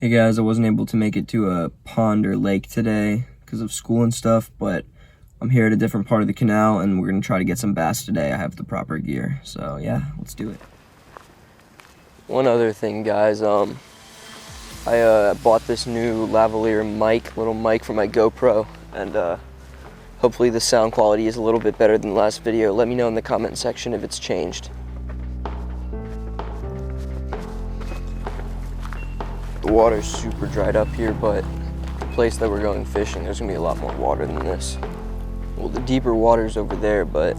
Hey guys, I wasn't able to make it to a pond or lake today because of school and stuff, but I'm here at a different part of the canal and we're gonna try to get some bass today. I have the proper gear, so yeah, let's do it. One other thing, guys, I bought this new lavalier little mic for my GoPro, and hopefully the sound quality is a little bit better than the last video. Let me know in the comment section if it's changed. The water's super dried up here, but the place that we're going fishing, there's gonna be a lot more water than this. Well, the deeper water's over there, but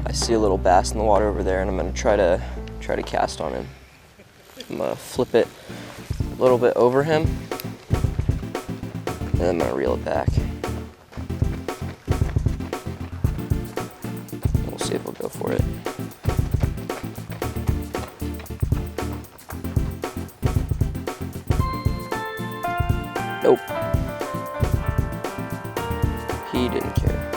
I see a little bass in the water over there, and I'm gonna try to cast on him. I'm gonna flip it a little bit over him, and then I'm gonna reel it back. We'll see if he'll go for it. Nope. He didn't care.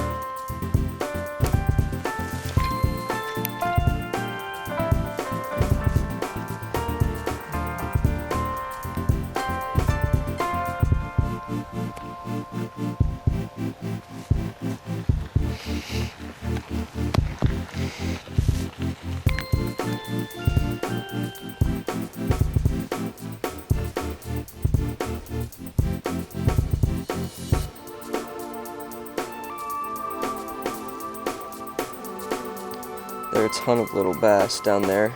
There are a ton of little bass down there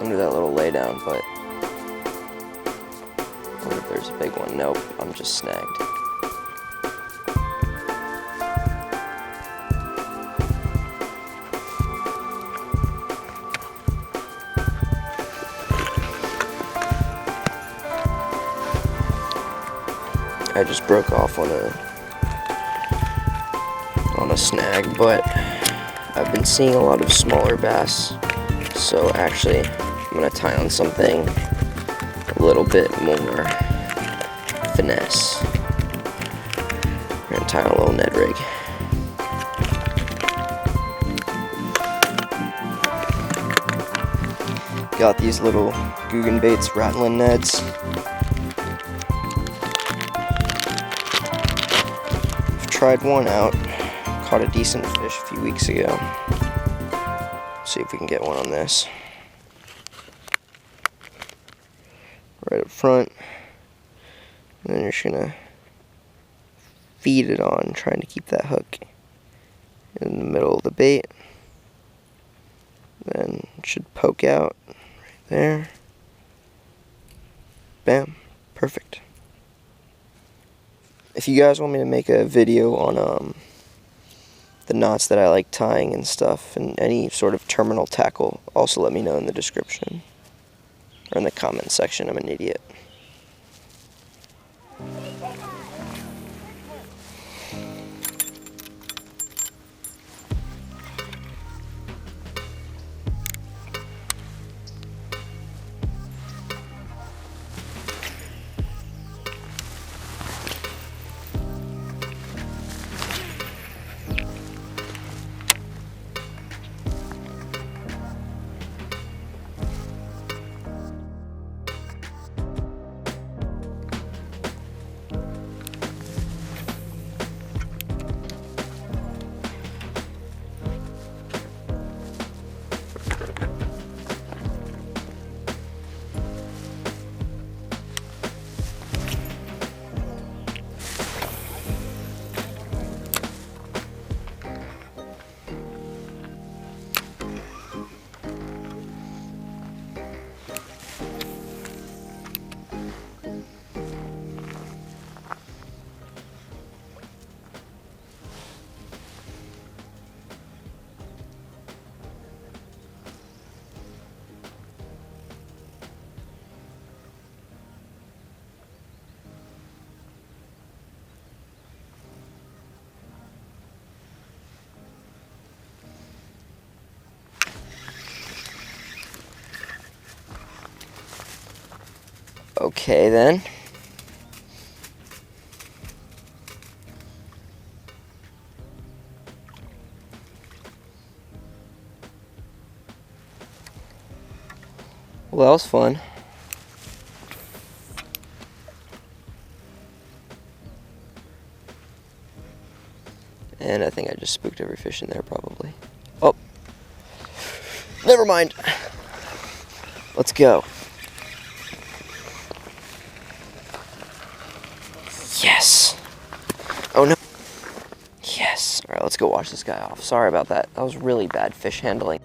under that little laydown, but I wonder if there's a big one. Nope, I'm just snagged. I just broke off on a snag, but I've been seeing a lot of smaller bass, so actually I'm gonna tie on something a little bit more finesse. I'm gonna tie on a little Ned rig. Got these little Guggen baits, rattling Neds. I've tried one out. Caught a decent fish a few weeks ago. See if we can get one on this. Right up front. And then you're just gonna feed it on, trying to keep that hook in the middle of the bait. Then it should poke out right there. Bam. Perfect. If you guys want me to make a video on the knots that I like tying and stuff, and any sort of terminal tackle, also let me know in the description or in the comment section. I'm an idiot. Okay then. Well, that was fun. And I think I just spooked every fish in there probably. Oh, never mind. Let's go. Yes. Oh no. Yes. All right, let's go wash this guy off. Sorry about that. That was really bad fish handling.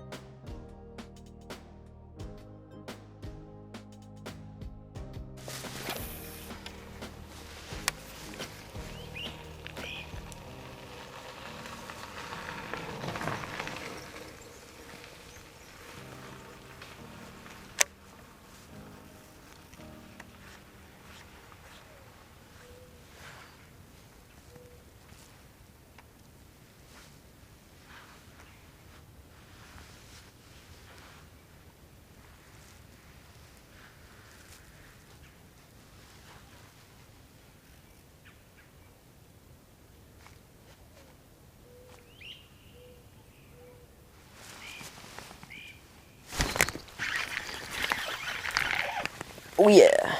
Oh yeah.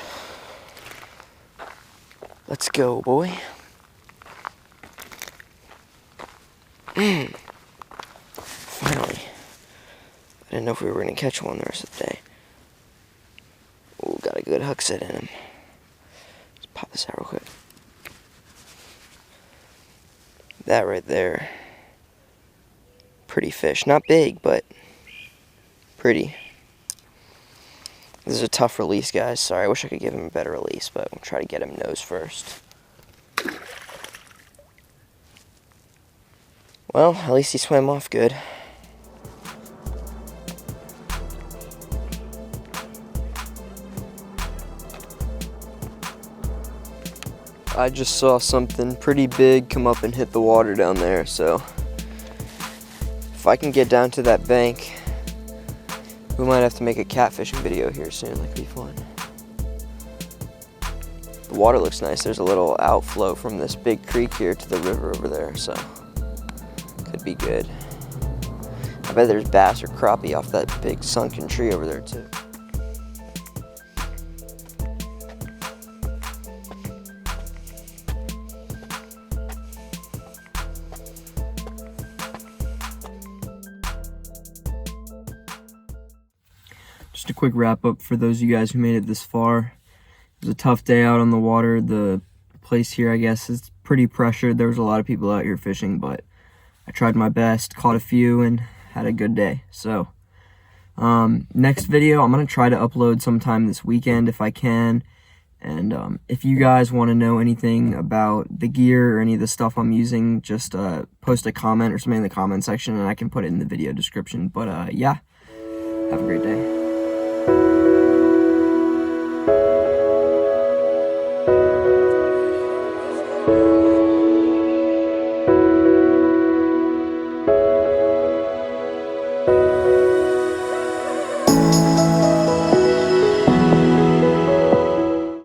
Let's go, boy. Finally. I didn't know if we were going to catch one the rest of the day. Oh, got a good hook set in him. Let's pop this out real quick. That right there. Pretty fish. Not big, but pretty. This is a tough release, guys. Sorry, I wish I could give him a better release, but we'll try to get him nose first. Well, at least he swam off good. I just saw something pretty big come up and hit the water down there, so if I can get down to that bank, we might have to make a catfishing video here soon. That could be fun. The water looks nice. There's a little outflow from this big creek here to the river over there, so could be good. I bet there's bass or crappie off that big sunken tree over there too. Just a quick wrap up for those of you guys who made it this far. It was a tough day out on the water. The place here, I guess, is pretty pressured. There was a lot of people out here fishing, but I tried my best, caught a few, and had a good day. So, next video, I'm going to try to upload sometime this weekend if I can. And if you guys want to know anything about the gear or any of the stuff I'm using, just post a comment or something in the comment section, and I can put it in the video description. But yeah, have a great day.